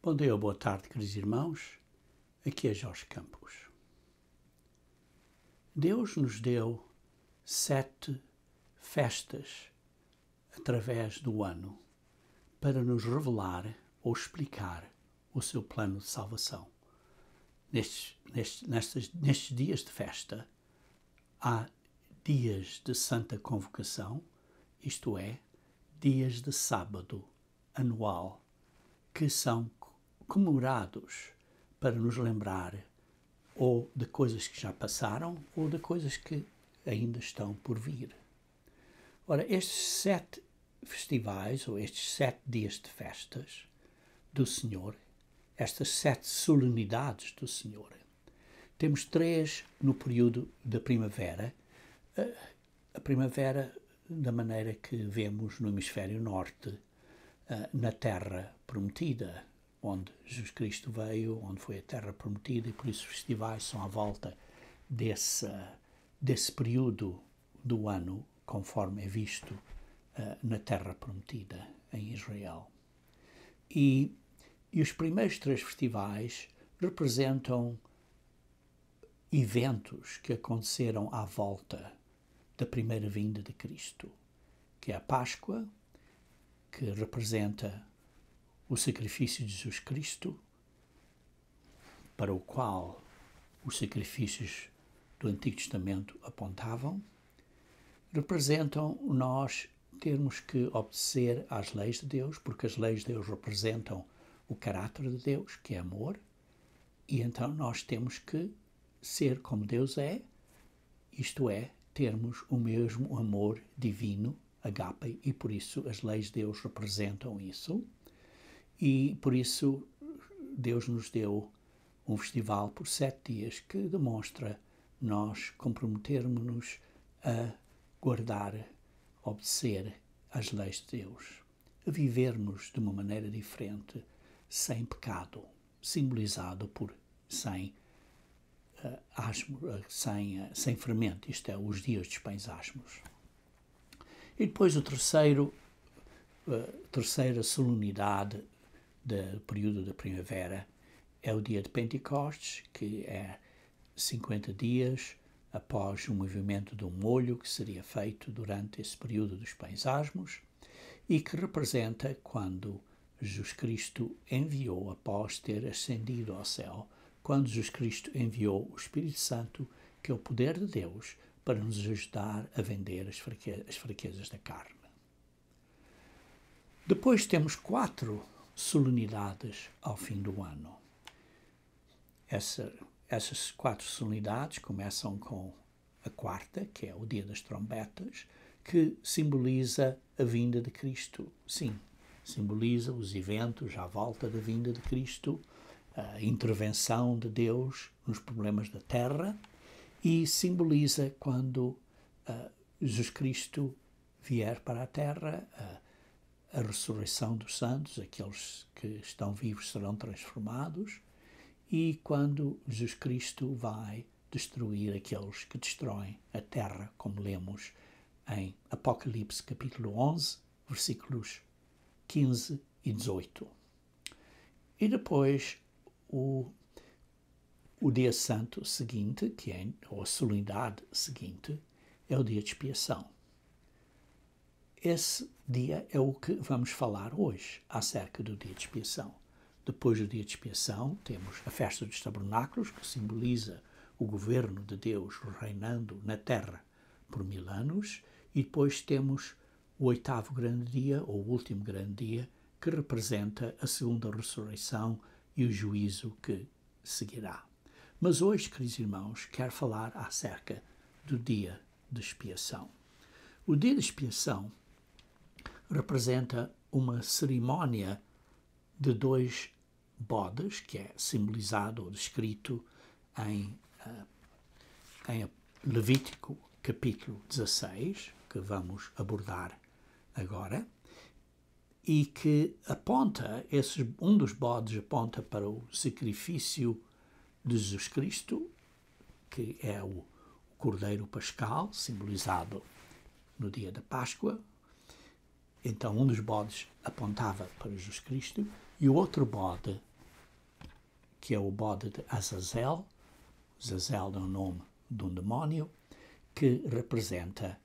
Bom dia ou boa tarde, queridos irmãos. Aqui é Jorge Campos. Deus nos deu 7 festas através do ano para nos revelar ou explicar o seu plano de salvação. Nestes dias de festa, há dias de santa convocação, isto é, dias de sábado anual, que são comemorados para nos lembrar ou de coisas que já passaram ou de coisas que ainda estão por vir. Ora, estes 7 festivais, ou estes 7 dias de festas do Senhor, estas 7 solenidades do Senhor, temos 3 no período da primavera. A primavera da maneira que vemos no hemisfério norte, na terra prometida, onde Jesus Cristo veio, onde foi a terra prometida, e por isso os festivais são à volta desse período do ano, conforme é visto na terra prometida, em Israel. E os primeiros 3 festivais representam eventos que aconteceram à volta da primeira vinda de Cristo, que é a Páscoa, que representa o sacrifício de Jesus Cristo, para o qual os sacrifícios do Antigo Testamento apontavam, representam nós termos que obedecer às leis de Deus, porque as leis de Deus representam o caráter de Deus, que é amor, e então nós temos que ser como Deus é, isto é, termos o mesmo amor divino, agape, e por isso as leis de Deus representam isso. E por isso Deus nos deu um festival por 7 dias que demonstra nós comprometermos-nos a guardar, obedecer às leis de Deus, a vivermos de uma maneira diferente, sem pecado, simbolizado por sem fermento, isto é, os dias dos pães asmos. E depois a terceira solenidade do período da primavera é o dia de Pentecostes, que é 50 dias após o movimento do molho que seria feito durante esse período dos pães asmos, e que representa quando Jesus Cristo enviou, após ter ascendido ao céu, quando Jesus Cristo enviou o Espírito Santo, que é o poder de Deus, para nos ajudar a vencer as fraquezas da carne. Depois temos 4 solenidades ao fim do ano. Essas 4 solenidades começam com a quarta, que é o dia das trombetas, que simboliza a vinda de Cristo. Sim, simboliza os eventos à volta da vinda de Cristo, a intervenção de Deus nos problemas da terra, e simboliza quando Jesus Cristo vier para a terra, a ressurreição dos santos, aqueles que estão vivos serão transformados, e quando Jesus Cristo vai destruir aqueles que destroem a terra, como lemos em Apocalipse capítulo 11, versículos 15 e 18. E depois o dia santo seguinte, que é, ou a solenidade seguinte, é o dia de expiação. Esse dia é o que vamos falar hoje, acerca do dia de expiação. Depois do dia de expiação, temos a festa dos tabernáculos, que simboliza o governo de Deus reinando na terra por 1000 anos, e depois temos o 8º grande dia, ou o último grande dia, que representa a segunda ressurreição e o juízo que seguirá. Mas hoje, queridos irmãos, quero falar acerca do dia de expiação. O dia de expiação representa uma cerimónia de 2 bodes, que é simbolizado ou descrito em Levítico capítulo 16, que vamos abordar agora, e que aponta, um dos bodes aponta para o sacrifício de Jesus Cristo, que é o Cordeiro Pascal, simbolizado no dia da Páscoa. Então, um dos bodes apontava para Jesus Cristo e o outro bode que é o bode de Azazel. Azazel é o nome de um demónio que representa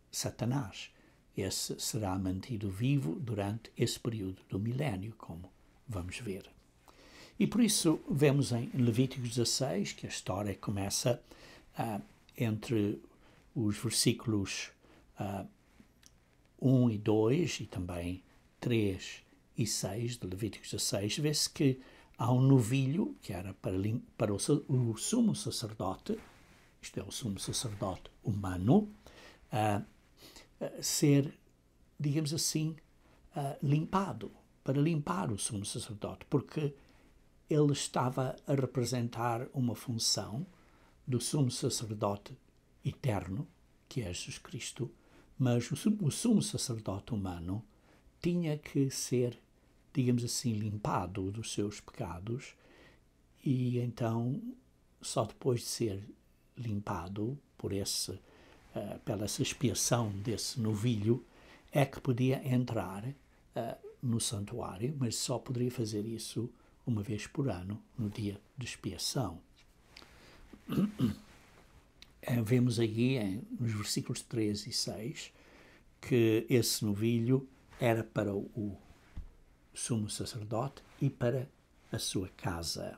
Satanás. Esse será mantido vivo durante esse período do milénio, como vamos ver. E por isso vemos em Levíticos 16 que a história começa entre os versículos 1 e 2 e também 3 e 6 de Levíticos 16. Vê-se que há um novilho que era para o sumo sacerdote, isto é, o sumo sacerdote humano, ser, digamos assim, limpado, para limpar o sumo sacerdote, porque ele estava a representar uma função do sumo sacerdote eterno, que é Jesus Cristo, mas o sumo sacerdote humano tinha que ser, digamos assim, limpado dos seus pecados, e então só depois de ser limpado pela essa expiação desse novilho é que podia entrar no santuário, mas só poderia fazer isso uma vez por ano, no dia de expiação. Vemos aí nos versículos 3 e 6 que esse novilho era para o sumo sacerdote e para a sua casa.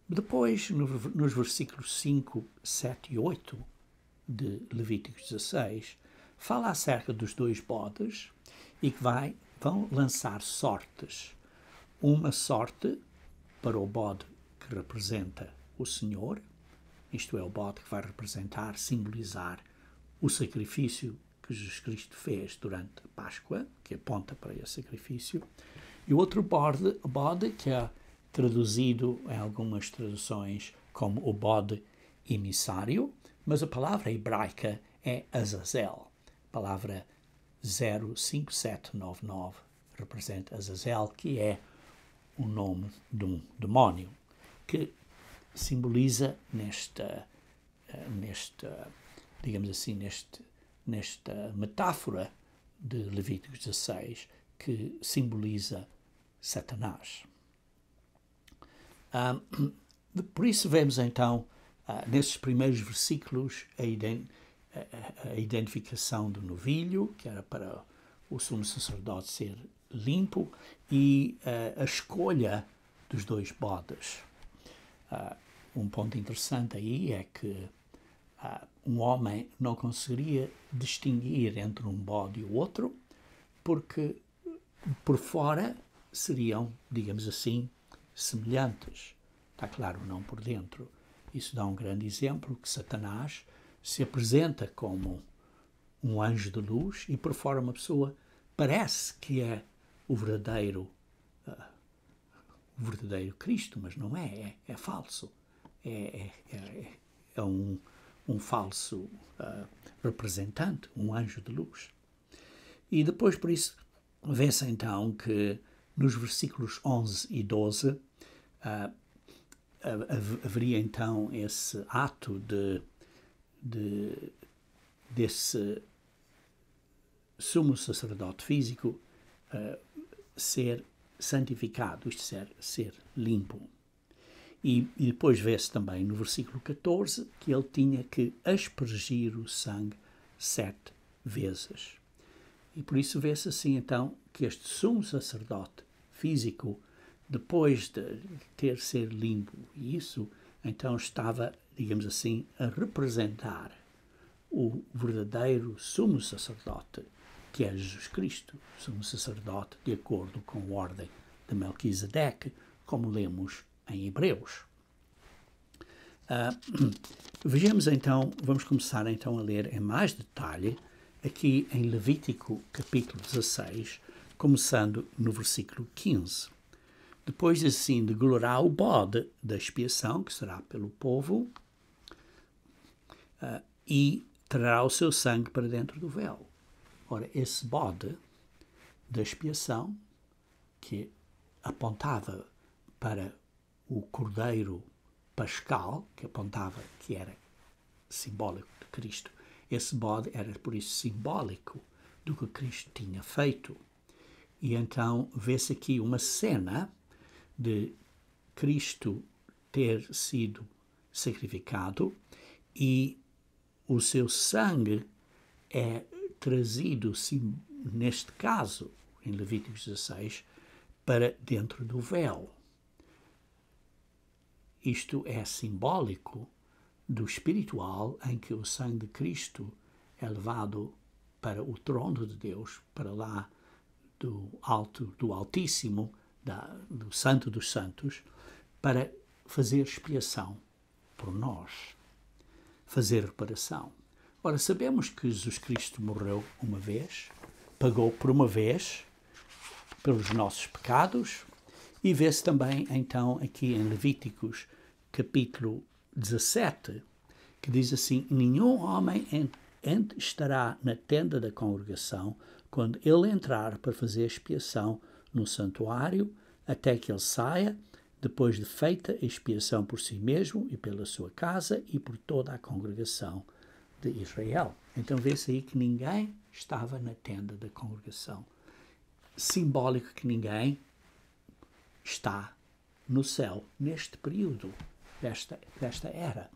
Depois, nos versículos 5, 7 e 8 de Levíticos 16, fala acerca dos dois bodes e que vão lançar sortes. Uma sorte para o bode que representa o Senhor, isto é, o bode que vai representar, simbolizar o sacrifício que Jesus Cristo fez durante a Páscoa, que aponta para esse sacrifício, e o outro bode que é traduzido em algumas traduções como o bode emissário, mas a palavra hebraica é Azazel. A palavra 05799 representa Azazel, que é o nome de um demónio, que simboliza digamos assim, nesta metáfora de Levíticos 16, que simboliza Satanás. Por isso vemos então, nesses primeiros versículos, a identificação do novilho, que era para o sumo sacerdote ser limpo, e a escolha dos dois bodes. Um ponto interessante aí é que um homem não conseguiria distinguir entre um bode e o outro, porque por fora seriam, digamos assim, semelhantes. Está claro, não por dentro. Isso dá um grande exemplo que Satanás se apresenta como um anjo de luz e por fora uma pessoa parece que é o verdadeiro Cristo, mas não é, é falso. É um falso representante, um anjo de luz. E depois, por isso, vê-se então que nos versículos 11 e 12 haveria então esse ato desse sumo sacerdote físico ser santificado, isto é, ser limpo. E depois vê-se também no versículo 14 que ele tinha que aspergir o sangue 7 vezes. E por isso vê-se assim então que este sumo sacerdote físico, depois de ser limpo, e isso então estava, digamos assim, a representar o verdadeiro sumo sacerdote, que é Jesus Cristo, sumo sacerdote de acordo com a ordem de Melquisedeque, como lemos em Hebreus. Vejamos então, vamos começar então a ler em mais detalhe aqui em Levítico capítulo 16, começando no versículo 15. Depois assim degolorá o bode da expiação, que será pelo povo, e trará o seu sangue para dentro do véu. Ora, esse bode da expiação, que apontava para o cordeiro pascal, que apontava que era simbólico de Cristo, esse bode era por isso simbólico do que Cristo tinha feito. E então vê-se aqui uma cena de Cristo ter sido sacrificado e o seu sangue é trazido, neste caso, em Levíticos 16, para dentro do véu. Isto é simbólico do espiritual, em que o sangue de Cristo é levado para o trono de Deus, para lá do Altíssimo, do Santo dos Santos, para fazer expiação por nós, fazer reparação. Ora, sabemos que Jesus Cristo morreu uma vez, pagou por uma vez pelos nossos pecados, e vê-se também, então, aqui em Levíticos, capítulo 17, que diz assim: nenhum homem estará na tenda da congregação quando ele entrar para fazer expiação no santuário, até que ele saia, depois de feita a expiação por si mesmo e pela sua casa e por toda a congregação de Israel. Então vê-se aí que ninguém estava na tenda da congregação. Simbólico que ninguém está no céu neste período desta era.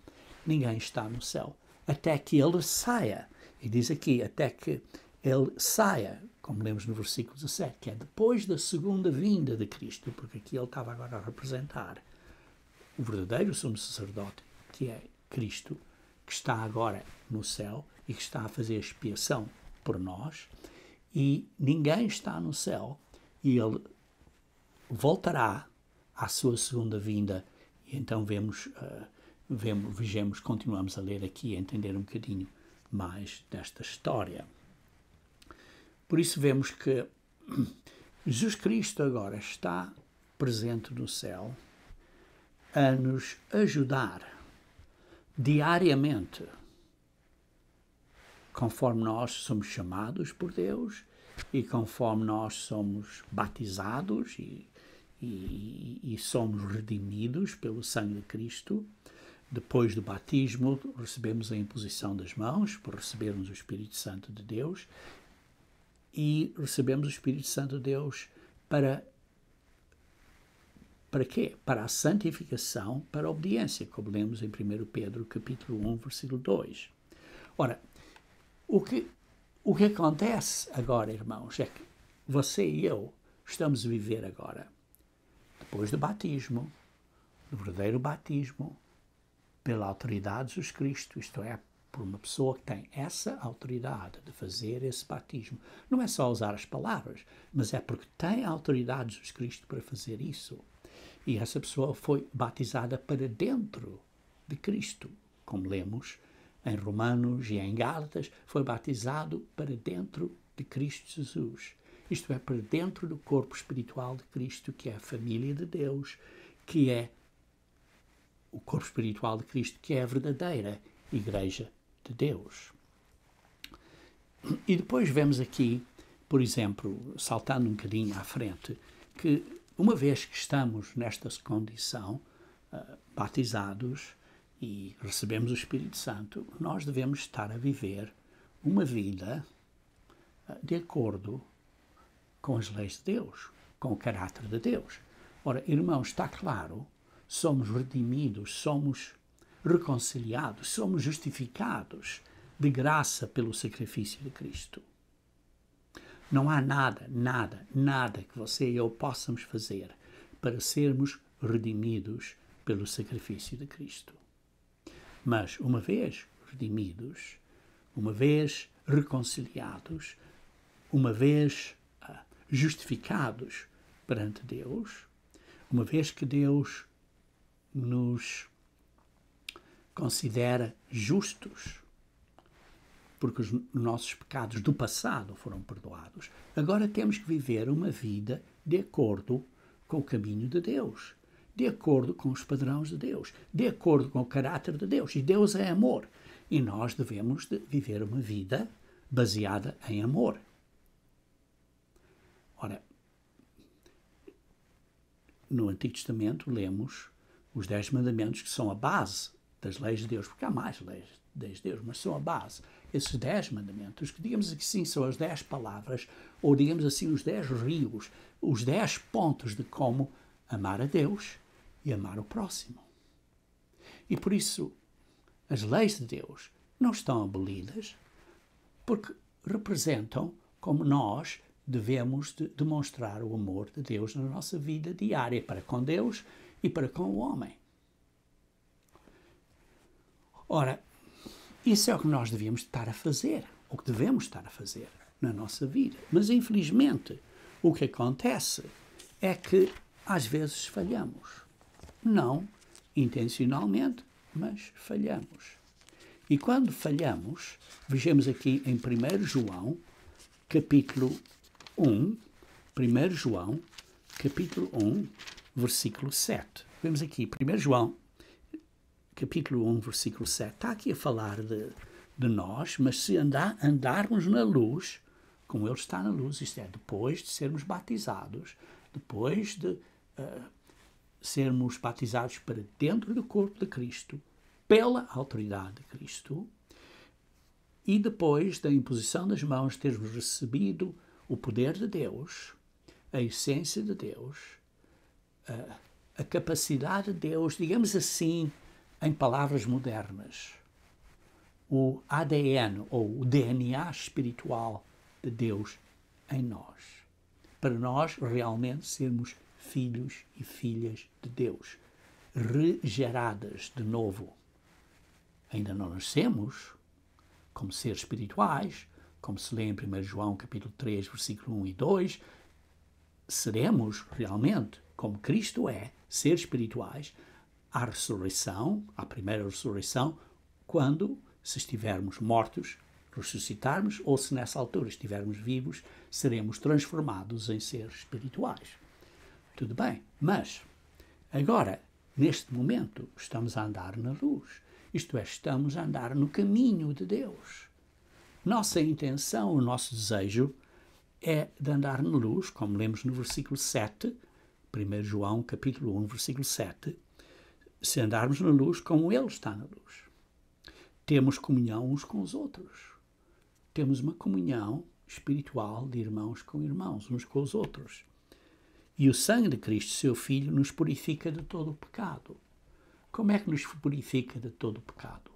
Ninguém está no céu até que ele saia. E diz aqui, até que ele saia, como lemos no versículo 17, que é depois da segunda vinda de Cristo, porque aqui ele estava agora a representar o verdadeiro sumo sacerdote, que é Cristo, que está agora no céu e que está a fazer expiação por nós, e ninguém está no céu, e ele voltará à sua segunda vinda. E então continuamos a ler aqui e a entender um bocadinho mais desta história. Por isso vemos que Jesus Cristo agora está presente no céu a nos ajudar diariamente, conforme nós somos chamados por Deus e conforme nós somos batizados e somos redimidos pelo sangue de Cristo. Depois do batismo, recebemos a imposição das mãos para recebermos o Espírito Santo de Deus, e recebemos o Espírito Santo de Deus para quê? Para a santificação, para a obediência, como lemos em 1 Pedro, capítulo 1, versículo 2. Ora, o que acontece agora, irmãos, é que você e eu estamos a viver agora, depois do batismo, do verdadeiro batismo, pela autoridade de Jesus Cristo, isto é, por uma pessoa que tem essa autoridade de fazer esse batismo. Não é só usar as palavras, mas é porque tem a autoridade de Jesus Cristo para fazer isso. E essa pessoa foi batizada para dentro de Cristo, como lemos em Romanos e em Gálatas, foi batizado para dentro de Cristo Jesus. Isto é, para dentro do corpo espiritual de Cristo, que é a família de Deus, que é o corpo espiritual de Cristo, que é a verdadeira Igreja de Deus. E depois vemos aqui, por exemplo, saltando um bocadinho à frente, que uma vez que estamos nesta condição, batizados e recebemos o Espírito Santo, nós devemos estar a viver uma vida de acordo com as leis de Deus, com o caráter de Deus. Ora, irmãos, está claro, somos redimidos, somos reconciliados, somos justificados de graça pelo sacrifício de Cristo. Não há nada que você e eu possamos fazer para sermos redimidos pelo sacrifício de Cristo. Mas, uma vez redimidos, uma vez reconciliados, uma vez justificados perante Deus, uma vez que Deus nos considera justos, porque os nossos pecados do passado foram perdoados, agora temos que viver uma vida de acordo com o caminho de Deus, de acordo com os padrões de Deus, de acordo com o caráter de Deus. E Deus é amor. E nós devemos viver uma vida baseada em amor. Ora, no Antigo Testamento lemos os 10 mandamentos, que são a base das leis de Deus, porque há mais leis de Deus, mas são a base. Esses 10 mandamentos, que digamos assim são as 10 palavras, ou digamos assim os 10 rios, os 10 pontos de como amar a Deus e amar o próximo. E por isso, as leis de Deus não estão abolidas, porque representam como nós devemos demonstrar o amor de Deus na nossa vida diária, para com Deus e para com o homem. Ora, isso é o que nós devíamos estar a fazer, o que devemos estar a fazer na nossa vida. Mas, infelizmente, o que acontece é que às vezes falhamos. Não intencionalmente, mas falhamos. E quando falhamos, vejamos aqui em 1 João, capítulo 1, 1 João, capítulo 1, versículo 7. Vemos aqui, 1 João, capítulo 1, versículo 7. Está aqui a falar de nós, mas se andarmos na luz, como Ele está na luz, isto é, depois de sermos batizados, depois de sermos batizados para dentro do corpo de Cristo, pela autoridade de Cristo, e depois da imposição das mãos termos recebido o poder de Deus, a essência de Deus, a capacidade de Deus, digamos assim, em palavras modernas, o ADN ou o DNA espiritual de Deus em nós, para nós realmente sermos filhos e filhas de Deus, regeradas de novo. Ainda não nascemos como seres espirituais, como se lê em 1 João capítulo 3, versículo 1 e 2, seremos realmente, como Cristo é, seres espirituais, à ressurreição, à primeira ressurreição, quando, se estivermos mortos, ressuscitarmos, ou se nessa altura estivermos vivos, seremos transformados em seres espirituais. Tudo bem, mas agora, neste momento, estamos a andar na luz. Isto é, estamos a andar no caminho de Deus. Nossa intenção, o nosso desejo é de andar na luz, como lemos no versículo 7, 1 João, capítulo 1, versículo 7, se andarmos na luz como Ele está na luz. Temos comunhão uns com os outros. Temos uma comunhão espiritual de irmãos com irmãos, uns com os outros. E o sangue de Cristo, seu Filho, nos purifica de todo o pecado. Como é que nos purifica de todo o pecado?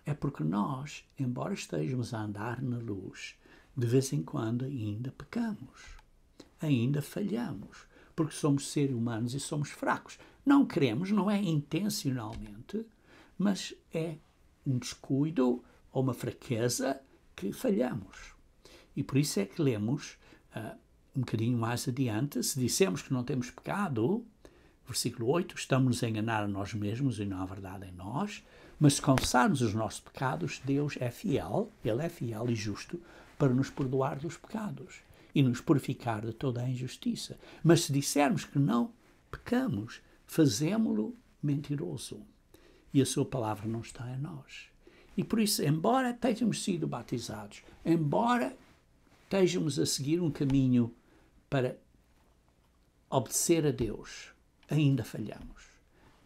É porque nós, embora estejamos a andar na luz, de vez em quando ainda pecamos, ainda falhamos, porque somos seres humanos e somos fracos. Não queremos, não é intencionalmente, mas é um descuido ou uma fraqueza que falhamos. E por isso é que lemos um bocadinho mais adiante, se dissermos que não temos pecado, versículo 8, estamos a enganar a nós mesmos e não há verdade em nós, mas se confessarmos os nossos pecados, Deus é fiel, Ele é fiel e justo para nos perdoar dos pecados e nos purificar de toda a injustiça. Mas se dissermos que não pecamos, fazemo-lo mentiroso e a sua palavra não está em nós. E por isso, embora tenhamos sido batizados, embora estejamos a seguir um caminho para obedecer a Deus, ainda falhamos.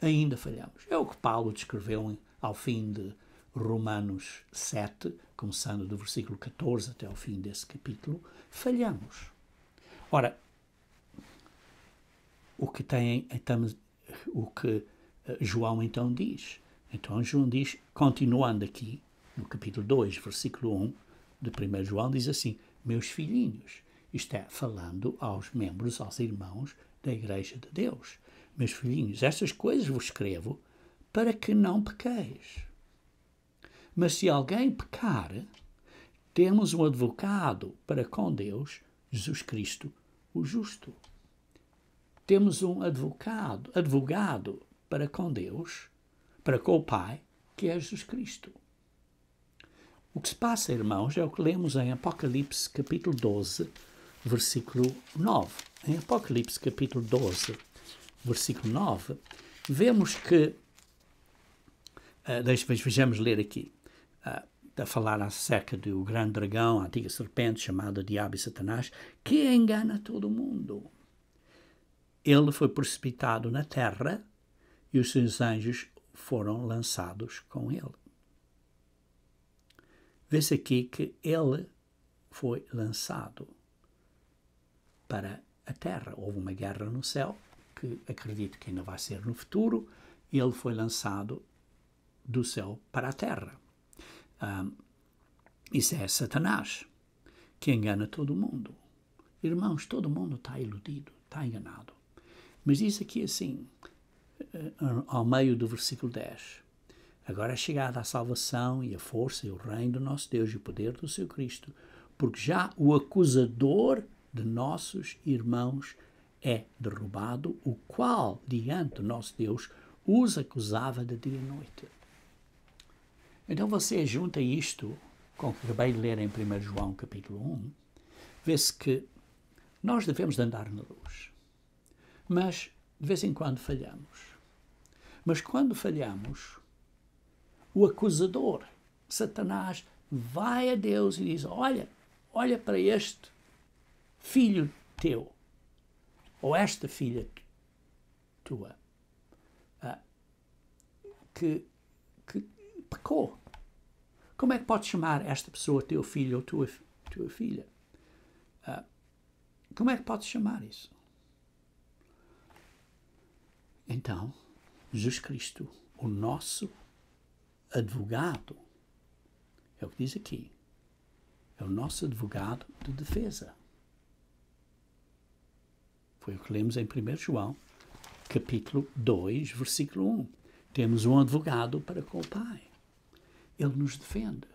Ainda falhamos. É o que Paulo descreveu ao fim de Romanos 7, começando do versículo 14 até ao fim desse capítulo. Falhamos. Ora, o que João então diz? Então João diz, continuando aqui, no capítulo 2, versículo 1 de 1 João, diz assim: meus filhinhos, isto é, falando aos membros, aos irmãos da Igreja de Deus. Meus filhinhos, estas coisas vos escrevo para que não pequeis. Mas se alguém pecar, temos um advogado para com Deus, Jesus Cristo, o justo. Temos um advogado para com Deus, para com o Pai, que é Jesus Cristo. O que se passa, irmãos, é o que lemos em Apocalipse, capítulo 12, versículo 9. Em Apocalipse, capítulo 12, versículo 9, vemos que, vejamos ler aqui, a falar acerca do grande dragão, a antiga serpente, chamada Diabo e Satanás, que engana todo o mundo. Ele foi precipitado na terra e os seus anjos foram lançados com ele. Vê-se aqui que ele foi lançado para a terra. Houve uma guerra no céu que acredito que ainda vai ser no futuro, ele foi lançado do céu para a terra. Isso é Satanás, que engana todo mundo. Irmãos, todo mundo está iludido, está enganado. Mas diz aqui assim, ao meio do versículo 10, agora é chegada a salvação e a força e o reino do nosso Deus e o poder do seu Cristo, porque já o acusador de nossos irmãos é derrubado, o qual, diante do nosso Deus, os acusava de dia e noite. Então você junta isto com o que acabei de ler em 1 João capítulo 1, vê-se que nós devemos de andar na luz, mas de vez em quando falhamos. Mas quando falhamos, o acusador, Satanás, vai a Deus e diz, olha para este filho teu, ou esta filha tua, que pecou. Como é que podes chamar esta pessoa teu filho ou tua filha? Como é que podes chamar isso? Então, Jesus Cristo, o nosso advogado, é o que diz aqui, é o nosso advogado de defesa. Foi o que lemos em 1 João, capítulo 2, versículo 1. Temos um advogado para com o Pai. Ele nos defende.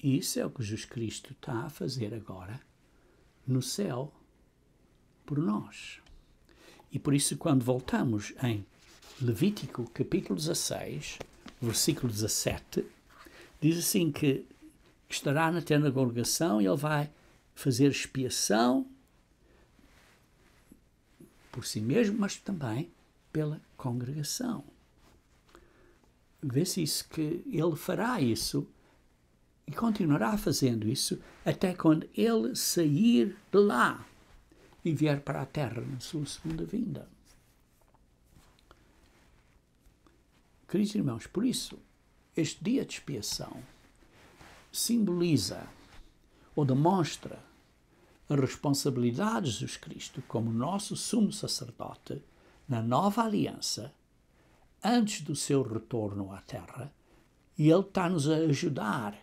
Isso é o que Jesus Cristo está a fazer agora no céu por nós. E por isso, quando voltamos em Levítico, capítulo 16, versículo 17, diz assim que estará na tenda da congregação e ele vai fazer expiação por si mesmo, mas também pela congregação. Vê-se isso, que ele fará isso e continuará fazendo isso até quando ele sair de lá e vier para a terra na sua segunda vinda. Queridos irmãos, por isso, este dia de expiação simboliza ou demonstra a responsabilidade de Jesus Cristo como nosso sumo sacerdote na nova aliança antes do seu retorno à terra, e ele está-nos a ajudar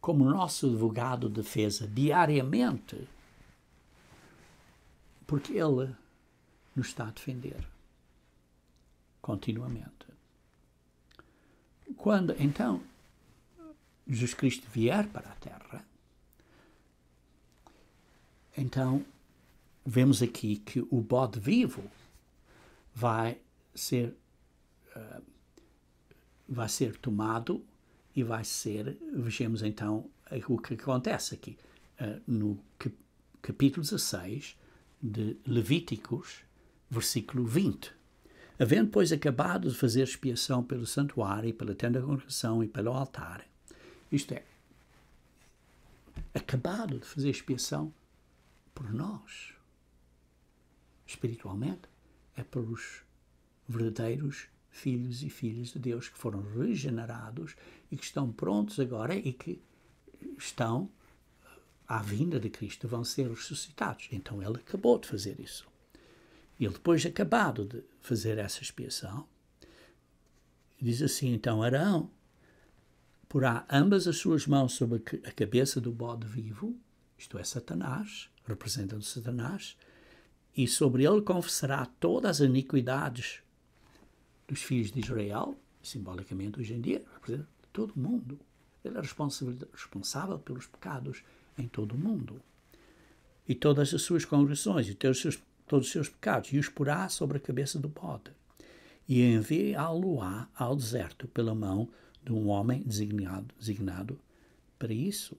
como nosso advogado de defesa diariamente, porque ele nos está a defender continuamente. Quando, então, Jesus Cristo vier para a terra, então, vemos aqui que o bode vivo vai ser tomado e vai ser, vejamos então o que acontece aqui no capítulo 16 de Levíticos, versículo 20. Havendo, pois, acabado de fazer expiação pelo santuário e pela tenda da congregação e pelo altar, isto é, acabado de fazer expiação por nós, espiritualmente, é pelos verdadeiros filhos e filhas de Deus que foram regenerados e que estão prontos agora e que estão à vinda de Cristo, vão ser ressuscitados. Então ele acabou de fazer isso. Ele depois acabado de fazer essa expiação, diz assim, então Arão porá ambas as suas mãos sobre a cabeça do bode vivo, isto é Satanás, representando Satanás, e sobre ele confessará todas as iniquidades dos filhos de Israel, simbolicamente hoje em dia, representa todo o mundo. Ele é responsável pelos pecados em todo o mundo. E todas as suas congregações e todos os seus pecados, e os porá sobre a cabeça do bode. E enviá-lo-á ao deserto pela mão de um homem designado para isso.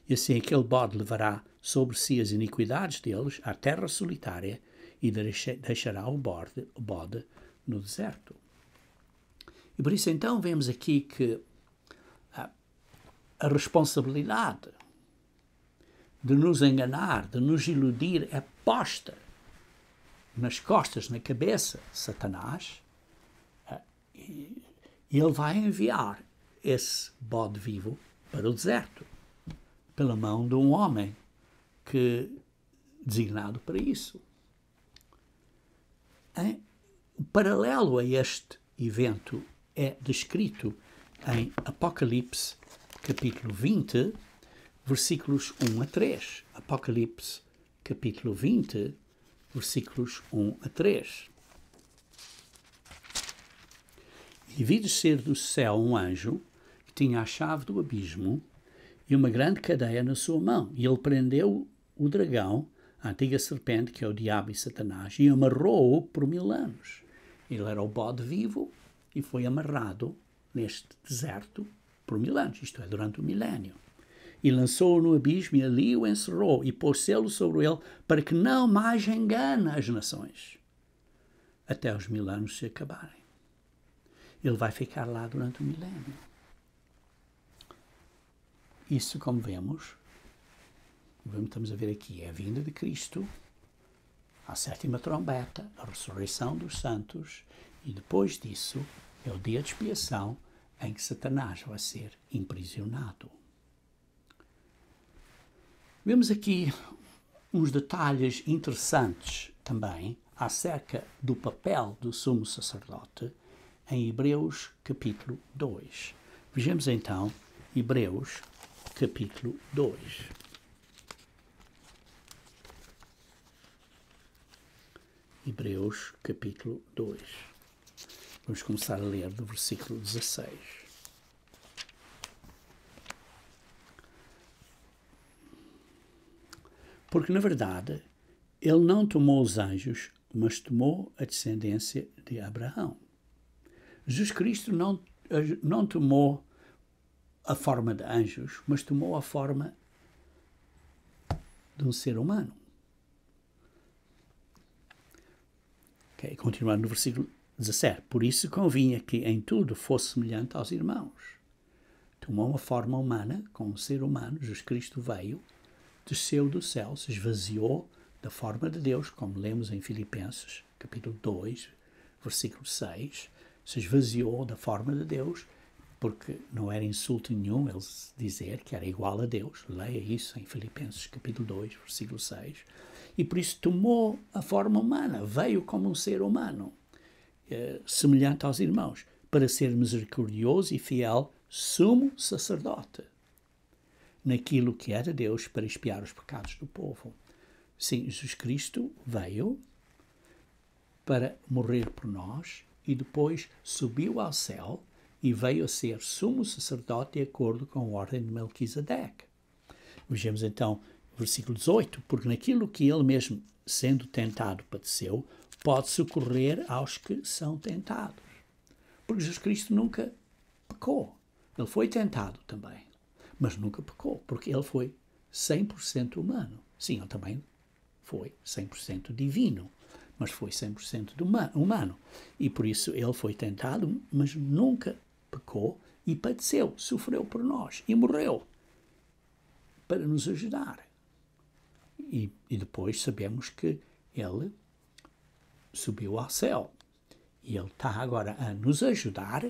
E assim aquele bode levará sobre si as iniquidades deles à terra solitária e deixará o bode no deserto. E por isso então vemos aqui que a responsabilidade de nos enganar, de nos iludir, é posta nas costas, na cabeça de Satanás, e ele vai enviar esse bode vivo para o deserto, pela mão de um homem designado para isso. paralelo a este evento é descrito em Apocalipse, capítulo 20, versículos 1 a 3. Apocalipse, capítulo 20, versículos 1 a 3. E vi descer do céu um anjo que tinha a chave do abismo e uma grande cadeia na sua mão. E ele prendeu o dragão, a antiga serpente, que é o diabo e Satanás, e amarrou-o por 1000 anos. Ele era o bode vivo e foi amarrado neste deserto por 1000 anos, isto é, durante o milénio. E lançou-o no abismo e ali o encerrou e pôs selo sobre ele para que não mais engane as nações até os 1000 anos se acabarem. Ele vai ficar lá durante o milénio. Isso, como vemos, estamos a ver aqui, é a vinda de Cristo, a sétima trombeta, a ressurreição dos santos, e depois disso é o dia de expiação em que Satanás vai ser imprisionado. Vemos aqui uns detalhes interessantes também acerca do papel do sumo sacerdote em Hebreus capítulo 2. Vejamos então Hebreus capítulo 2. Hebreus capítulo 2. Vamos começar a ler do versículo 16. Porque, na verdade, ele não tomou os anjos, mas tomou a descendência de Abraão. Jesus Cristo não tomou a forma de anjos, mas tomou a forma de um ser humano. Okay, continuando no versículo 17. Por isso convinha que em tudo fosse semelhante aos irmãos. Tomou uma forma humana, como um ser humano. Jesus Cristo veio, desceu do céu, se esvaziou da forma de Deus, como lemos em Filipenses, capítulo 2, versículo 6. Se esvaziou da forma de Deus, porque não era insulto nenhum ele dizer que era igual a Deus. Leia isso em Filipenses, capítulo 2, versículo 6. E por isso tomou a forma humana, veio como um ser humano, semelhante aos irmãos, para ser misericordioso e fiel sumo sacerdote naquilo que era Deus para expiar os pecados do povo. Sim, Jesus Cristo veio para morrer por nós e depois subiu ao céu e veio a ser sumo sacerdote de acordo com a ordem de Melquisedeque. Vejamos então versículo 18, porque naquilo que ele mesmo, sendo tentado, padeceu, pode socorrer aos que são tentados. Porque Jesus Cristo nunca pecou. Ele foi tentado também, mas nunca pecou, porque ele foi 100% humano. Sim, ele também foi 100% divino, mas foi 100% humano. E por isso ele foi tentado, mas nunca pecou e padeceu, sofreu por nós e morreu para nos ajudar. E depois sabemos que ele subiu ao céu. E ele está agora a nos ajudar,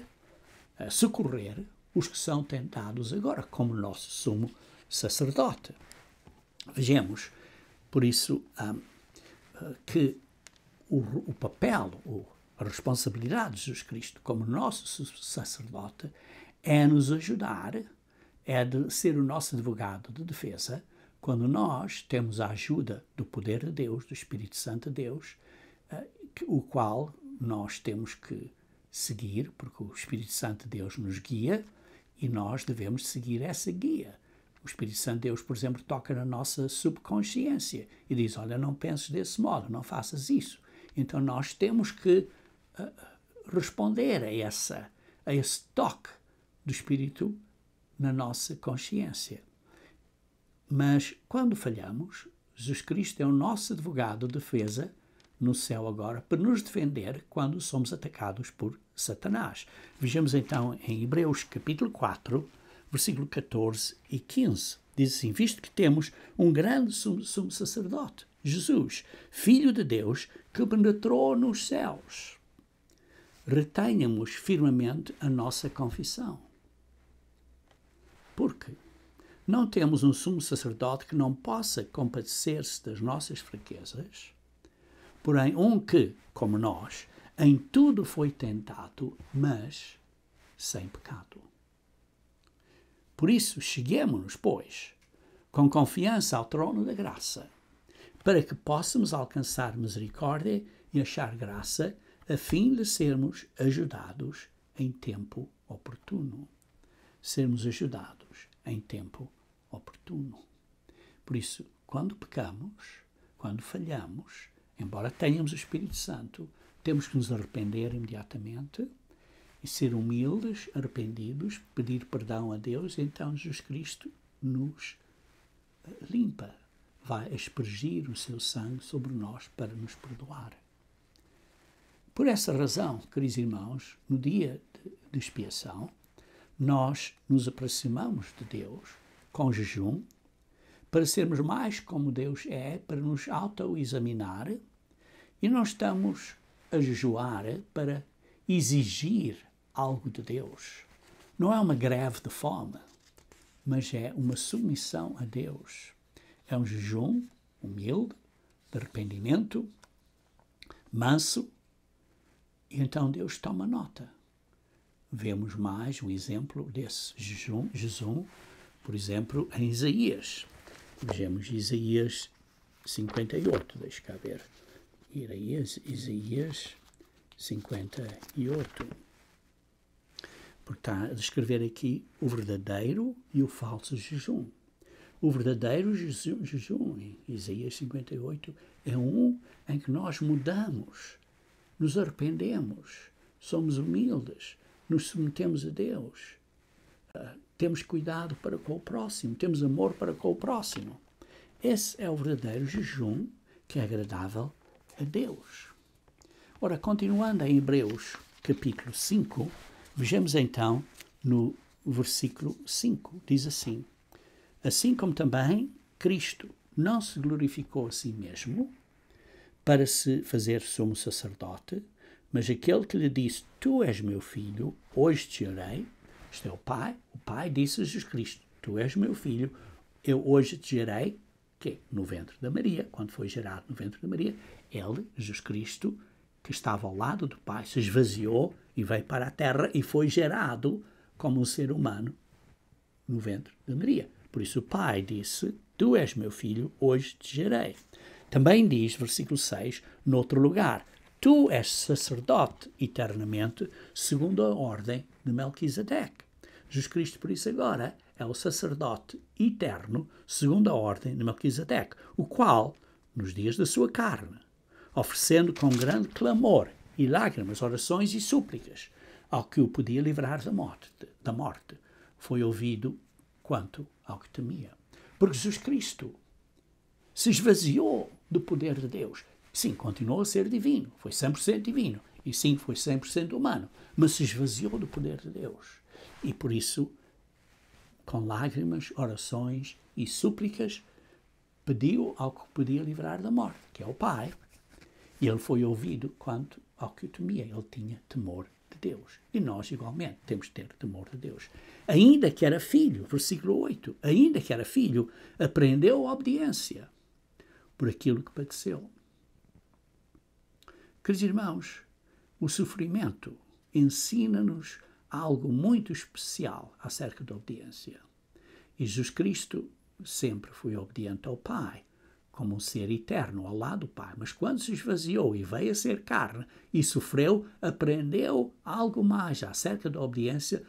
a socorrer os que são tentados agora, como nosso sumo sacerdote. Vejamos, por isso, que o papel, a responsabilidade de Jesus Cristo como nosso sacerdote é nos ajudar, é de ser o nosso advogado de defesa, quando nós temos a ajuda do poder de Deus, do Espírito Santo de Deus, o qual nós temos que seguir, porque o Espírito Santo de Deus nos guia e nós devemos seguir essa guia. O Espírito Santo de Deus, por exemplo, toca na nossa subconsciência e diz, olha, não penses desse modo, não faças isso. Então nós temos que responder a esse toque do Espírito na nossa consciência. Mas quando falhamos, Jesus Cristo é o nosso advogado de defesa no céu agora para nos defender quando somos atacados por Satanás. Vejamos então em Hebreus capítulo 4, versículo 14 e 15. Diz assim, visto que temos um grande sumo sacerdote, Jesus, Filho de Deus, que penetrou nos céus, retenhamos firmemente a nossa confissão. Porque não temos um sumo sacerdote que não possa compadecer-se das nossas fraquezas, porém um que, como nós, em tudo foi tentado, mas sem pecado. Por isso, cheguemo-nos, pois, com confiança ao trono da graça, para que possamos alcançar misericórdia e achar graça, a fim de sermos ajudados em tempo oportuno. Sermos ajudados em tempo oportuno. Por isso, quando pecamos, quando falhamos, embora tenhamos o Espírito Santo, temos que nos arrepender imediatamente e ser humildes, arrependidos, pedir perdão a Deus, e então Jesus Cristo nos limpa, vai aspergir o seu sangue sobre nós para nos perdoar. Por essa razão, queridos irmãos, no dia de expiação, nós nos aproximamos de Deus com jejum, para sermos mais como Deus é, para nos autoexaminar, e nós estamos a jejuar para exigir algo de Deus. Não é uma greve de fome, mas é uma submissão a Deus. É um jejum humilde, de arrependimento, manso, e então Deus toma nota. Vemos mais um exemplo desse jejum, por exemplo, em Isaías. Vejamos Isaías 58, deixa cá ver. Isaías 58. Porque está a descrever aqui o verdadeiro e o falso jejum. O verdadeiro jejum, em Isaías 58, é um em que nós mudamos, nos arrependemos, somos humildes, nos submetemos a Deus, temos cuidado para com o próximo, temos amor para com o próximo. Esse é o verdadeiro jejum que é agradável a Deus. Ora, continuando em Hebreus capítulo 5, vejamos então no versículo 5, diz assim: assim como também Cristo não se glorificou a si mesmo para se fazer sumo sacerdote, mas aquele que lhe disse, tu és meu filho, hoje te gerei. Isto é o Pai disse a Jesus Cristo, tu és meu filho, eu hoje te gerei, que no ventre da Maria, quando foi gerado no ventre da Maria, ele, Jesus Cristo, que estava ao lado do Pai, se esvaziou e veio para a terra e foi gerado como um ser humano no ventre da Maria. Por isso o Pai disse, tu és meu filho, hoje te gerei. Também diz, versículo 6, noutro lugar, tu és sacerdote eternamente, segundo a ordem de Melquisedeque. Jesus Cristo, por isso agora, é o sacerdote eterno, segundo a ordem de Melquisedeque, o qual, nos dias da sua carne, oferecendo com grande clamor e lágrimas, orações e súplicas, ao que o podia livrar da morte, foi ouvido quanto ao que temia. Porque Jesus Cristo se esvaziou do poder de Deus. Sim, continuou a ser divino, foi 100% divino, e sim, foi 100% humano, mas se esvaziou do poder de Deus. E por isso, com lágrimas, orações e súplicas, pediu ao que podia livrar da morte, que é o Pai. E ele foi ouvido quanto ao que o temia. Ele tinha temor de Deus. E nós, igualmente, temos de ter temor de Deus. Ainda que era filho, versículo 8, ainda que era filho, aprendeu a obediência por aquilo que padeceu. Queridos irmãos, o sofrimento ensina-nos algo muito especial acerca da obediência. E Jesus Cristo sempre foi obediente ao Pai, como um ser eterno ao lado do Pai. Mas quando se esvaziou e veio a ser carne e sofreu, aprendeu algo mais acerca da obediência,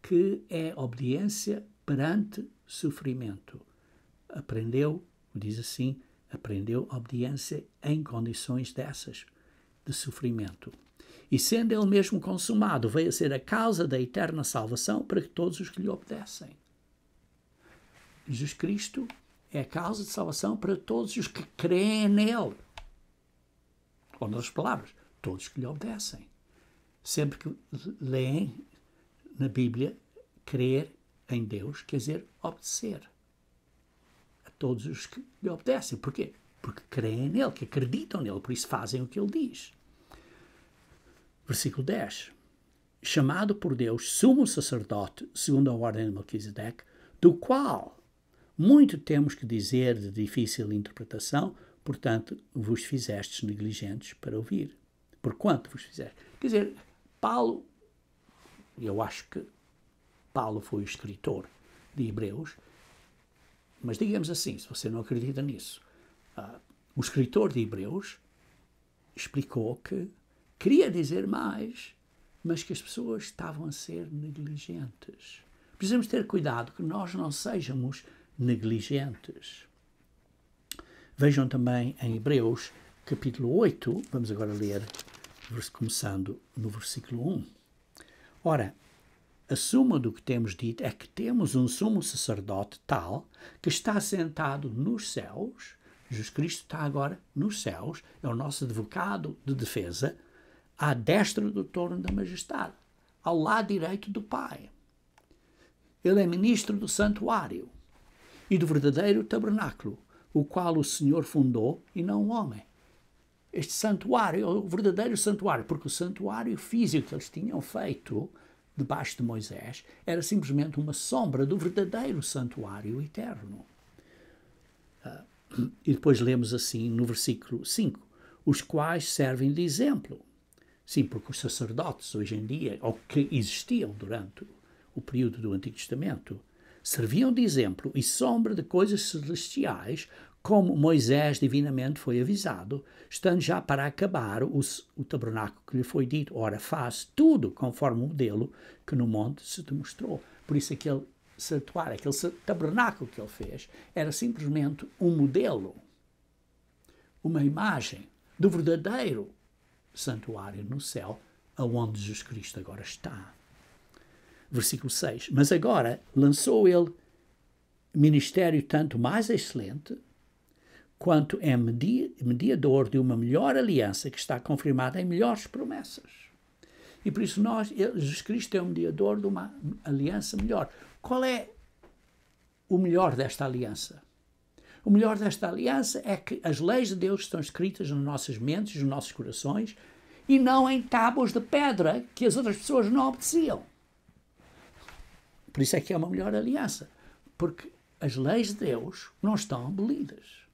que é obediência perante sofrimento. Aprendeu, diz assim, aprendeu obediência em condições dessas, de sofrimento. E sendo ele mesmo consumado, veio a ser a causa da eterna salvação para que todos os que lhe obedecem. Jesus Cristo é a causa de salvação para todos os que creem nele. Ou, nas palavras, todos que lhe obedecem. Sempre que leem na Bíblia, crer em Deus quer dizer obedecer. A todos os que lhe obedecem. Porquê? Porque creem nele, que acreditam nele, por isso fazem o que ele diz. Versículo 10. Chamado por Deus sumo sacerdote, segundo a ordem de Melquisedeque, do qual muito temos que dizer de difícil interpretação, portanto, vos fizestes negligentes para ouvir. Porquanto vos fizeste. Quer dizer, Paulo, eu acho que Paulo foi o escritor de Hebreus, mas digamos assim, se você não acredita nisso, o escritor de Hebreus explicou que queria dizer mais, mas que as pessoas estavam a ser negligentes. Precisamos ter cuidado que nós não sejamos negligentes. Vejam também em Hebreus, capítulo 8, vamos agora ler, começando no versículo 1. Ora, a suma do que temos dito é que temos um sumo sacerdote tal que está sentado nos céus. Jesus Cristo está agora nos céus, é o nosso advogado de defesa, à destra do trono da majestade, ao lado direito do Pai. Ele é ministro do santuário e do verdadeiro tabernáculo, o qual o Senhor fundou e não o homem. Este santuário é o verdadeiro santuário, porque o santuário físico que eles tinham feito debaixo de Moisés era simplesmente uma sombra do verdadeiro santuário eterno. E depois lemos assim no versículo 5, os quais servem de exemplo. Sim, porque os sacerdotes hoje em dia, ou que existiam durante o período do Antigo Testamento, serviam de exemplo e sombra de coisas celestiais, como Moisés divinamente foi avisado, estando já para acabar o tabernáculo que lhe foi dito. Ora, faz tudo conforme o modelo que no monte se te mostrou. Por isso aquele santuário, aquele tabernáculo que ele fez, era simplesmente um modelo, uma imagem do verdadeiro santuário no céu, aonde Jesus Cristo agora está. Versículo 6. Mas agora lançou ele ministério tanto mais excelente, quanto é mediador de uma melhor aliança que está confirmada em melhores promessas. E por isso Jesus Cristo é o mediador de uma aliança melhor. Qual é o melhor desta aliança? O melhor desta aliança é que as leis de Deus estão escritas nas nossas mentes, nos nossos corações, e não em tábuas de pedra que as outras pessoas não obedeciam. Por isso é que é uma melhor aliança. Porque as leis de Deus não estão abolidas.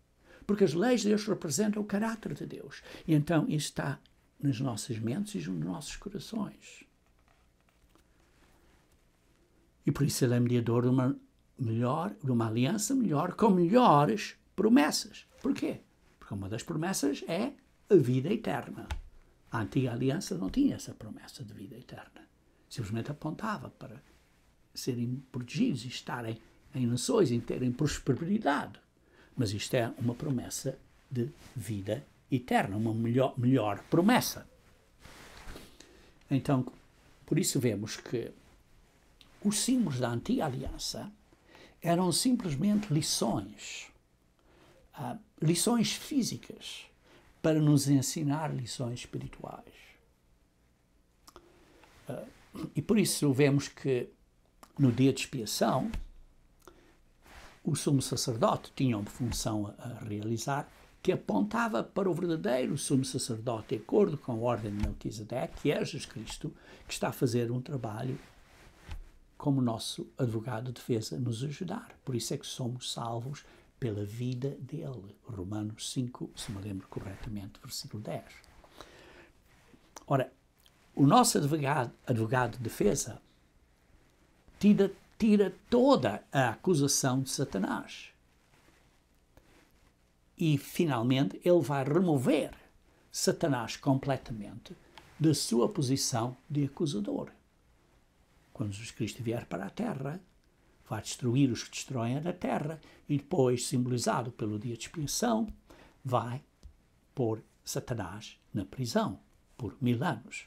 Porque as leis de Deus representam o caráter de Deus. E então isso está nas nossas mentes e nos nossos corações. E por isso ele é mediador de uma aliança melhor, com melhores promessas. Porquê? Porque uma das promessas é a vida eterna. A antiga aliança não tinha essa promessa de vida eterna. Simplesmente apontava para serem protegidos e estarem em nações e terem prosperidade. Mas isto é uma promessa de vida eterna, uma melhor promessa. Então, por isso vemos que os símbolos da antiga aliança eram simplesmente lições físicas para nos ensinar lições espirituais. E por isso vemos que no dia de expiação o sumo sacerdote tinha uma função a realizar que apontava para o verdadeiro sumo sacerdote, de acordo com a ordem de Melquisedeque, que é Jesus Cristo, que está a fazer um trabalho como nosso advogado de defesa, nos ajudar. Por isso é que somos salvos pela vida dele. Romanos 5, se me lembro corretamente, versículo 10. Ora, o nosso advogado de defesa tira toda a acusação de Satanás. E, finalmente, ele vai remover Satanás completamente da sua posição de acusador. Quando Jesus Cristo vier para a terra, vai destruir os que destroem a terra e depois, simbolizado pelo dia de expiação, vai pôr Satanás na prisão por 1000 anos.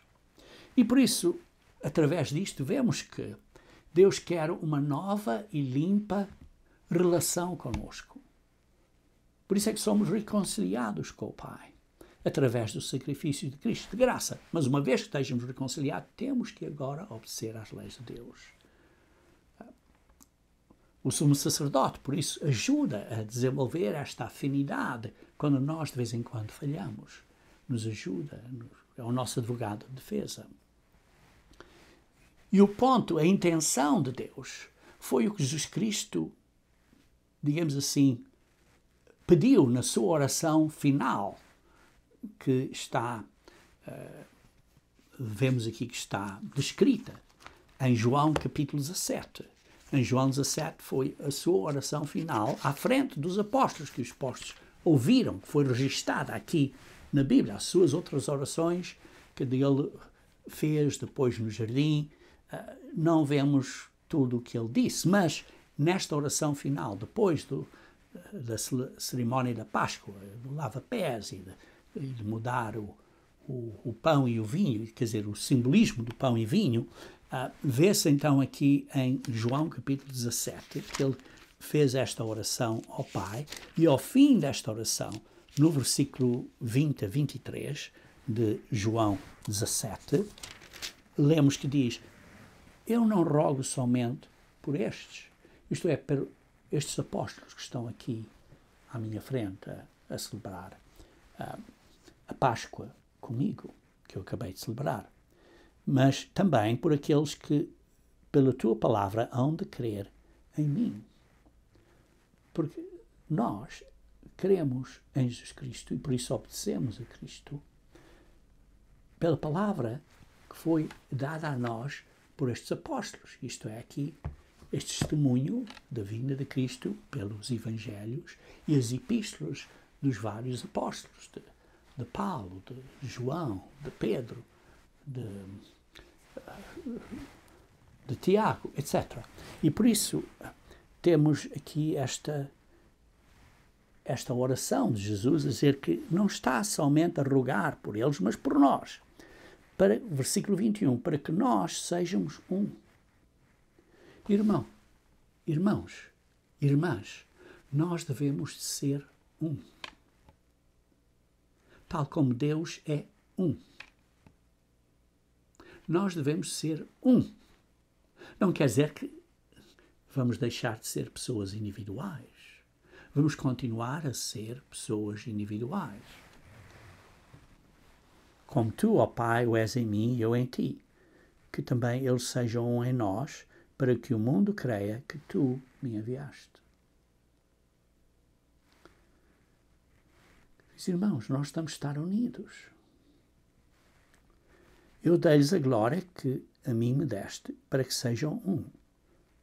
E por isso, através disto, vemos que Deus quer uma nova e limpa relação conosco. Por isso é que somos reconciliados com o Pai, através do sacrifício de Cristo, de graça. Mas uma vez que estejamos reconciliados, temos que agora obedecer às leis de Deus. O sumo sacerdote, por isso, ajuda a desenvolver esta afinidade quando nós de vez em quando falhamos. Nos ajuda, é o nosso advogado de defesa. E o ponto, a intenção de Deus, foi o que Jesus Cristo, digamos assim, pediu na sua oração final, que está, vemos aqui que está descrita em João capítulo 17. Em João 17 foi a sua oração final à frente dos apóstolos, que os apóstolos ouviram, que foi registada aqui na Bíblia. As suas outras orações que ele fez depois no jardim, não vemos tudo o que ele disse, mas nesta oração final, depois da cerimónia da Páscoa, do lava-pés e de mudar o pão e o vinho, quer dizer, o simbolismo do pão e vinho, vê-se então aqui em João capítulo 17 que ele fez esta oração ao Pai, e ao fim desta oração, no versículo 20 a 23 de João 17, lemos que diz: eu não rogo somente por estes, isto é, por estes apóstolos que estão aqui à minha frente a celebrar a Páscoa comigo, que eu acabei de celebrar, mas também por aqueles que, pela tua palavra, hão de crer em mim. Porque nós cremos em Jesus Cristo e por isso obedecemos a Cristo pela palavra que foi dada a nós por estes apóstolos. Isto é, aqui, este testemunho da vinda de Cristo pelos evangelhos e as epístolas dos vários apóstolos, de Paulo, de João, de Pedro, de Tiago, etc. E por isso temos aqui esta oração de Jesus a dizer que não está somente a rogar por eles, mas por nós. Versículo 21, para que nós sejamos um. Irmãos, irmãs, nós devemos ser um. Tal como Deus é um. Nós devemos ser um. Não quer dizer que vamos deixar de ser pessoas individuais. Vamos continuar a ser pessoas individuais. Como tu, ó Pai, o és em mim e eu em ti, que também eles sejam um em nós, para que o mundo creia que tu me enviaste. Meus irmãos, nós estamos a estar unidos. Eu dei-lhes a glória que a mim me deste, para que sejam um,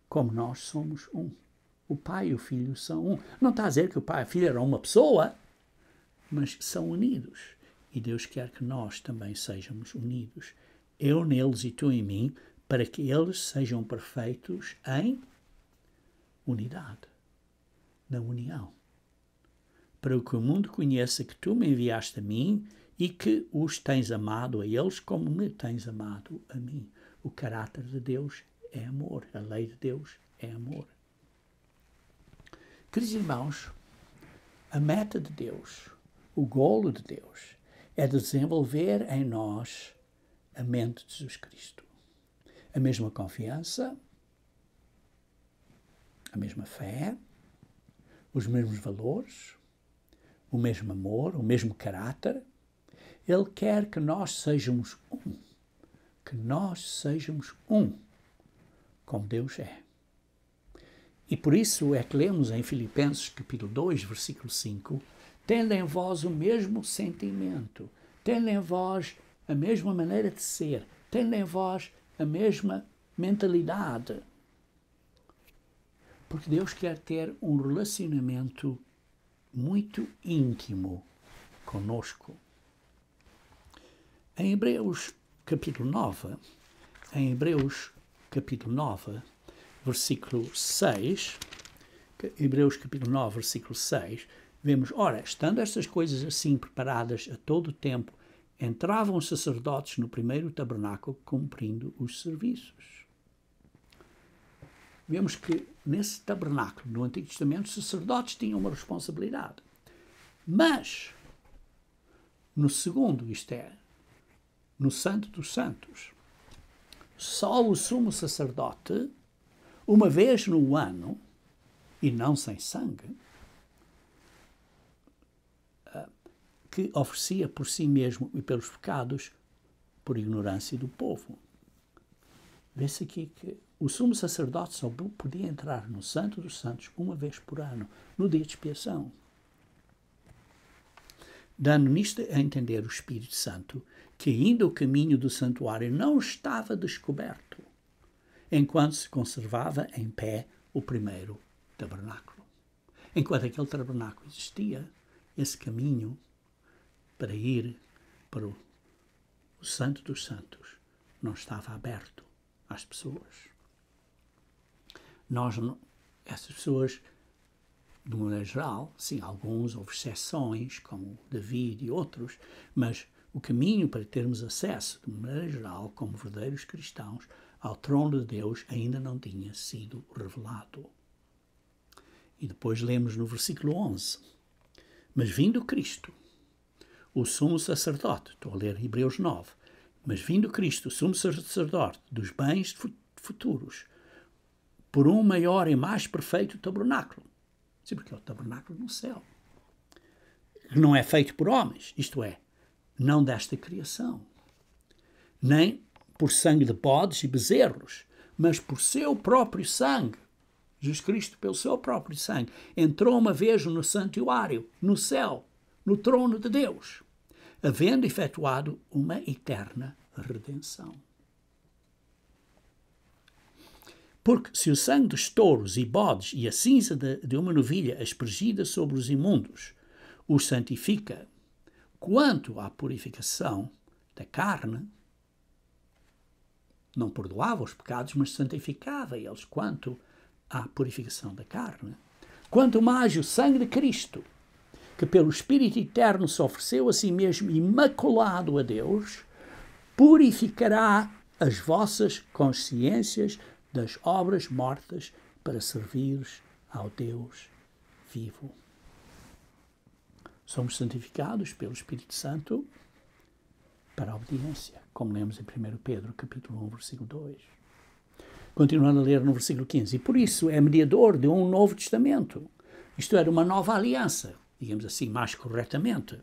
como nós somos um. O Pai e o Filho são um. Não está a dizer que o Pai e o Filho eram uma pessoa, mas são unidos. E Deus quer que nós também sejamos unidos. Eu neles e tu em mim, para que eles sejam perfeitos em unidade, na união. Para que o mundo conheça que tu me enviaste a mim e que os tens amado a eles como me tens amado a mim. O caráter de Deus é amor. A lei de Deus é amor. Queridos irmãos, a meta de Deus, o golo de Deus, é desenvolver em nós a mente de Jesus Cristo. A mesma confiança, a mesma fé, os mesmos valores, o mesmo amor, o mesmo caráter. Ele quer que nós sejamos um. Que nós sejamos um, como Deus é. E por isso é que lemos em Filipenses capítulo 2, versículo 5, tendo em vós o mesmo sentimento, tendo em vós a mesma maneira de ser, tendo em vós a mesma mentalidade. Porque Deus quer ter um relacionamento muito íntimo conosco. Em Hebreus capítulo 9, versículo 6, Hebreus capítulo 9, versículo 6, vemos, ora, estando estas coisas assim preparadas a todo o tempo, entravam os sacerdotes no primeiro tabernáculo cumprindo os serviços. Vemos que nesse tabernáculo, no Antigo Testamento, os sacerdotes tinham uma responsabilidade. Mas, no segundo, isto é, no Santo dos Santos, só o sumo sacerdote, uma vez no ano, e não sem sangue, que oferecia por si mesmo e pelos pecados por ignorância do povo. Vê-se aqui que o sumo sacerdote só podia entrar no Santo dos Santos uma vez por ano, no dia de expiação. dando nisto a entender o Espírito Santo que ainda o caminho do santuário não estava descoberto, enquanto se conservava em pé o primeiro tabernáculo. Enquanto aquele tabernáculo existia, esse caminho para ir para o Santo dos Santos não estava aberto às pessoas. Essas pessoas, de uma maneira geral, sim, alguns, houve exceções, como David e outros, mas o caminho para termos acesso, de uma maneira geral, como verdadeiros cristãos, ao trono de Deus ainda não tinha sido revelado. E depois lemos no versículo 11, mas vindo Cristo, o sumo sacerdote, estou a ler Hebreus 9, mas vindo Cristo, o sumo sacerdote dos bens futuros, por um maior e mais perfeito tabernáculo. Sim, porque é o tabernáculo no céu, que não é feito por homens, isto é, não desta criação, nem por sangue de bodes e bezerros, mas por seu próprio sangue. Jesus Cristo, pelo seu próprio sangue, entrou uma vez no santuário, no céu, no trono de Deus, havendo efetuado uma eterna redenção. Porque se o sangue dos touros e bodes e a cinza de uma novilha aspergida sobre os imundos os santifica, quanto à purificação da carne, não perdoava os pecados, mas santificava eles, quanto à purificação da carne, quanto mais o sangue de Cristo, que pelo Espírito Eterno se ofereceu a si mesmo imaculado a Deus, purificará as vossas consciências das obras mortas para servir ao Deus vivo. Somos santificados pelo Espírito Santo para a obediência, como lemos em 1 Pedro, capítulo 1, versículo 2. Continuando a ler no versículo 15. E por isso é mediador de um novo testamento, isto é, de uma nova aliança, digamos assim, mais corretamente,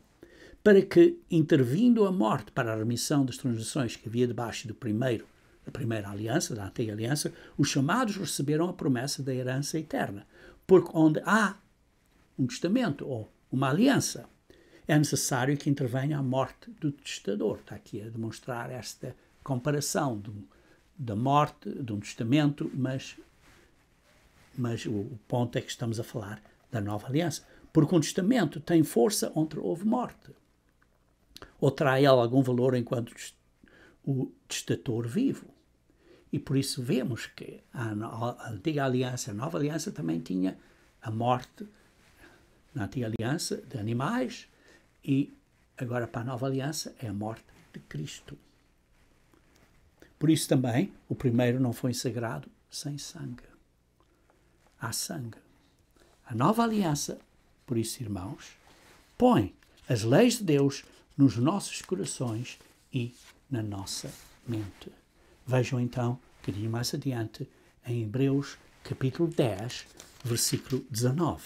para que, intervindo a morte para a remissão das transgressões que havia debaixo da primeira aliança, da antiga aliança, os chamados receberam a promessa da herança eterna, porque onde há um testamento ou uma aliança, é necessário que intervenha a morte do testador. Está aqui a demonstrar esta comparação da morte, de um testamento, mas o ponto é que estamos a falar da nova aliança. Porque um testamento tem força onde houve morte. Ou terá ele algum valor enquanto o testator vivo. E por isso vemos que a antiga aliança, a nova aliança também tinha a morte, na antiga aliança, de animais, e agora para a nova aliança é a morte de Cristo. Por isso também o primeiro não foi sagrado sem sangue. Há sangue. A nova aliança, por isso, irmãos, põe as leis de Deus nos nossos corações e na nossa mente. Vejam então, um bocadinho mais adiante, em Hebreus capítulo 10, versículo 19.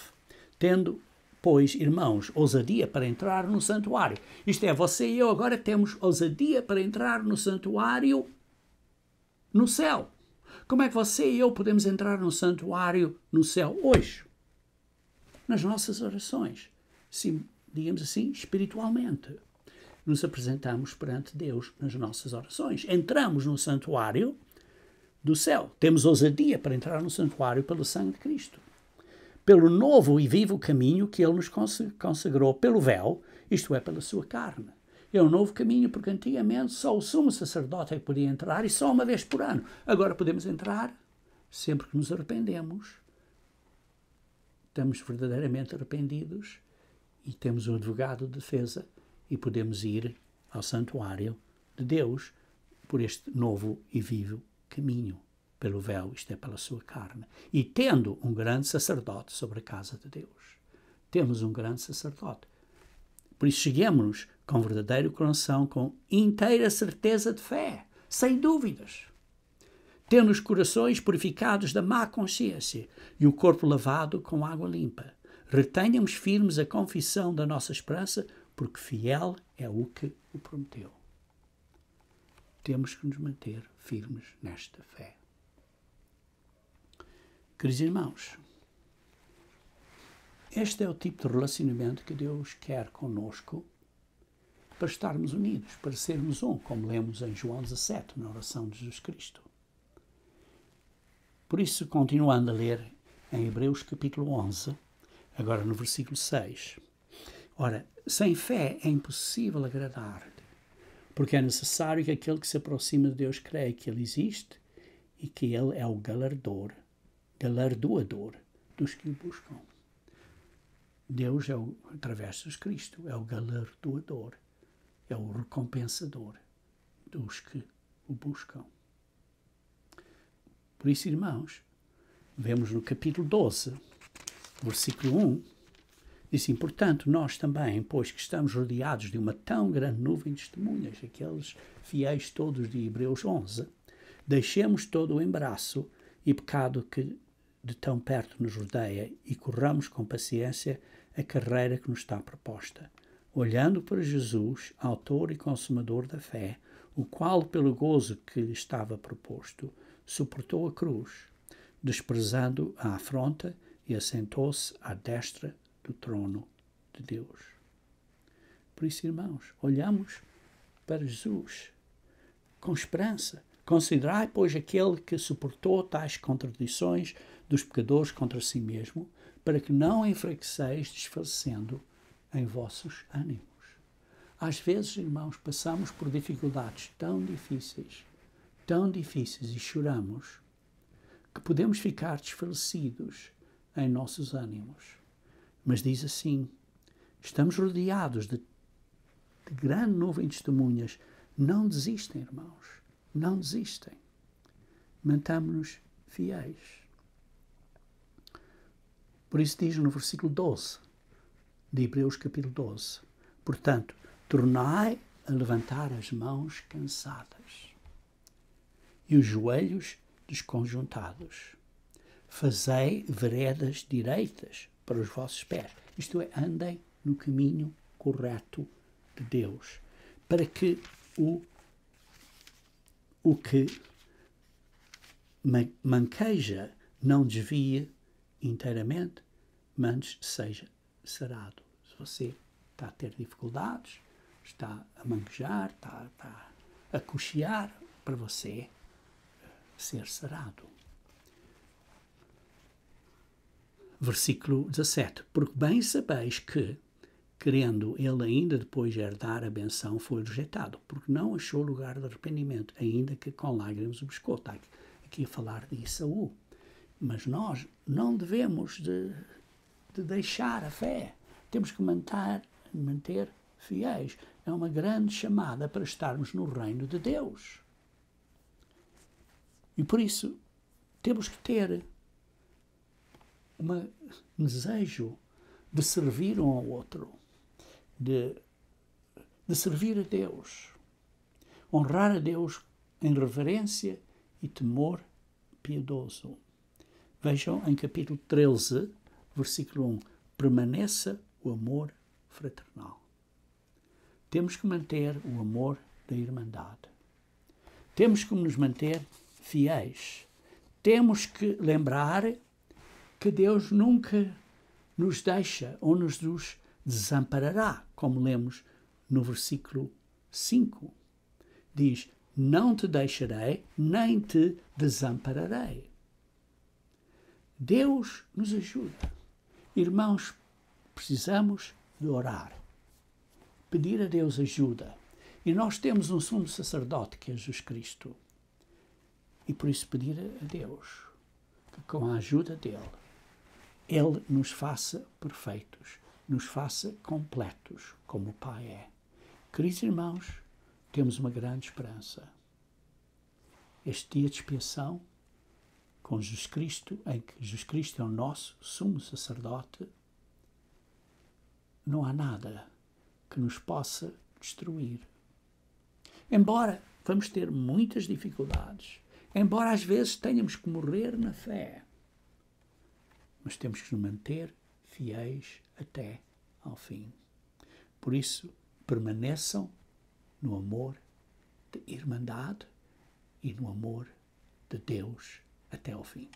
Tendo, pois, irmãos, ousadia para entrar no santuário. Isto é, você e eu agora temos ousadia para entrar no santuário no céu. Como é que você e eu podemos entrar no santuário no céu hoje? Nas nossas orações. Sim, digamos assim, espiritualmente. Nos apresentamos perante Deus nas nossas orações. Entramos no santuário do céu. Temos ousadia para entrar no santuário pelo sangue de Cristo. Pelo novo e vivo caminho que Ele nos consagrou pelo véu, isto é, pela sua carne. É um novo caminho, porque antigamente só o sumo sacerdote é que podia entrar e só uma vez por ano. Agora podemos entrar sempre que nos arrependemos. Estamos verdadeiramente arrependidos e temos um advogado de defesa e podemos ir ao santuário de Deus por este novo e vivo caminho, pelo véu, isto é, pela sua carne. E tendo um grande sacerdote sobre a casa de Deus. Temos um grande sacerdote. Por isso cheguemos com verdadeiro coração, com inteira certeza de fé, sem dúvidas. Tendo os corações purificados da má consciência e o corpo lavado com água limpa. Retenhamos firmes a confissão da nossa esperança, porque fiel é o que o prometeu. Temos que nos manter firmes nesta fé. Queridos irmãos, este é o tipo de relacionamento que Deus quer conosco para estarmos unidos, para sermos um, como lemos em João 17, na oração de Jesus Cristo. Por isso, continuando a ler em Hebreus capítulo 11, agora no versículo 6. Ora, sem fé é impossível agradar-lhe, porque é necessário que aquele que se aproxima de Deus creia que Ele existe e que Ele é o galardoador dos que o buscam. Deus, através de Jesus Cristo, é o galardoador, é o recompensador dos que o buscam. Por isso, irmãos, vemos no capítulo 12, versículo 1, diz assim: portanto, nós também, pois que estamos rodeados de uma tão grande nuvem de testemunhas, aqueles fiéis todos de Hebreus 11, deixemos todo o embaraço e pecado que de tão perto nos rodeia e corramos com paciência a carreira que nos está proposta, olhando para Jesus, autor e consumador da fé, o qual, pelo gozo que lhe estava proposto, suportou a cruz, desprezando a afronta, e assentou-se à destra do trono de Deus. Por isso, irmãos, olhamos para Jesus com esperança. Considerai, pois, aquele que suportou tais contradições dos pecadores contra si mesmo, para que não enfraqueceis, desfalecendo em vossos ânimos. Às vezes, irmãos, passamos por dificuldades tão difíceis e choramos, que podemos ficar desfalecidos em nossos ânimos. Mas diz assim: estamos rodeados de grande nuvem de testemunhas. Não desistem, irmãos. Não desistem. Mantamo-nos fiéis. Por isso diz no versículo 12 de Hebreus capítulo 12: portanto, tornai a levantar as mãos cansadas e os joelhos desconjuntados. Fazei veredas direitas para os vossos pés. Isto é, andem no caminho correto de Deus, para que o que manqueja não desvie inteiramente, mas seja sarado. Se você está a ter dificuldades, está a manquejar, está a coxear, para você ser sarado. Versículo 17. Porque bem sabeis que, querendo ele ainda depois herdar a benção, foi rejeitado, porque não achou lugar de arrependimento, ainda que com lágrimas o buscou. Está aqui a falar de Esaú. Mas nós não devemos de deixar a fé. Temos que manter fiéis. É uma grande chamada para estarmos no reino de Deus. E por isso temos que ter um desejo de servir um ao outro, de servir a Deus, honrar a Deus em reverência e temor piedoso. Vejam em capítulo 13, versículo 1, permaneça o amor fraternal. Temos que manter o amor da irmandade. Temos que nos manter fiéis. Temos que lembrar que Deus nunca nos deixa ou nos desamparará, como lemos no versículo 5. Diz: não te deixarei, nem te desampararei. Deus nos ajuda. Irmãos, precisamos de orar, pedir a Deus ajuda. E nós temos um sumo sacerdote, que é Jesus Cristo. E por isso pedir a Deus que, com a ajuda dele, Ele nos faça perfeitos, nos faça completos, como o Pai é. Queridos irmãos, temos uma grande esperança. Este dia de expiação, com Jesus Cristo, em que Jesus Cristo é o nosso sumo sacerdote, não há nada que nos possa destruir. Embora vamos ter muitas dificuldades, embora às vezes tenhamos que morrer na fé, mas temos que nos manter fiéis até ao fim. Por isso, permaneçam no amor de irmandade e no amor de Deus até ao fim.